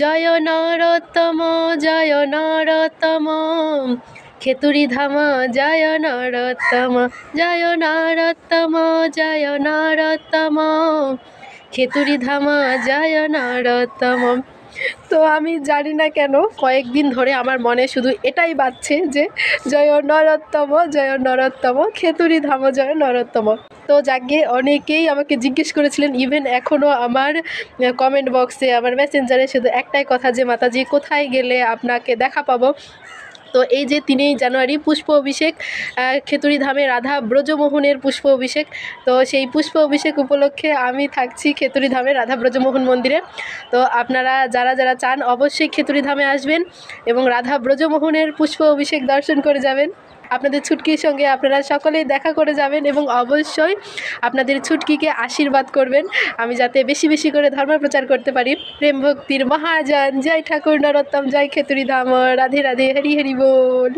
জয় নরোত্তম জয় নরোত্তম, খেতুরি ধাম জয় নরোত্তম, জয় নরোত্তম জয় নরোত্তম, খেতুরি ধাম জয় নরোত্তম। তো আমি জানি না কেন কয়েকদিন ধরে আমার মনে শুধু এটাই বাজছে যে জয় নরোত্তম, খেতুরি ধাম জয় নরোত্তম। তো যাকে অনেকেই আমাকে জিজ্ঞেস করেছিলেন, ইভেন এখনও আমার কমেন্ট বক্সে, আমার মেসেঞ্জারে শুধু একটাই কথা যে মাতাজি কোথায় গেলে আপনাকে দেখা পাবো। তো এই যে 3 জানুয়ারি পুষ্প অভিষেক, খেতুরি ধামে রাধা ব্রজমোহনের পুষ্প অভিষেক। তো সেই পুষ্প অভিষেক উপলক্ষে আমি থাকছি খেতুরি ধামে রাধা ব্রজমোহন মন্দিরে। তো আপনারা যারা যারা চান অবশ্যই খেতুরি ধামে আসবেন এবং রাধা ব্রজমোহনের পুষ্প অভিষেক দর্শন করে যাবেন। আপনাদের ছুটকির সঙ্গে আপনারা সকলেই দেখা করে যাবেন এবং অবশ্যই আপনাদের ছুটকিকে আশীর্বাদ করবেন আমি যাতে বেশি বেশি করে ধর্ম প্রচার করতে পারি। প্রেম ভক্তির মহাজন, জয় ঠাকুর নরোত্তম, জয় খেতুরি ধাম, রাধে রাধে, হরি হরি বল।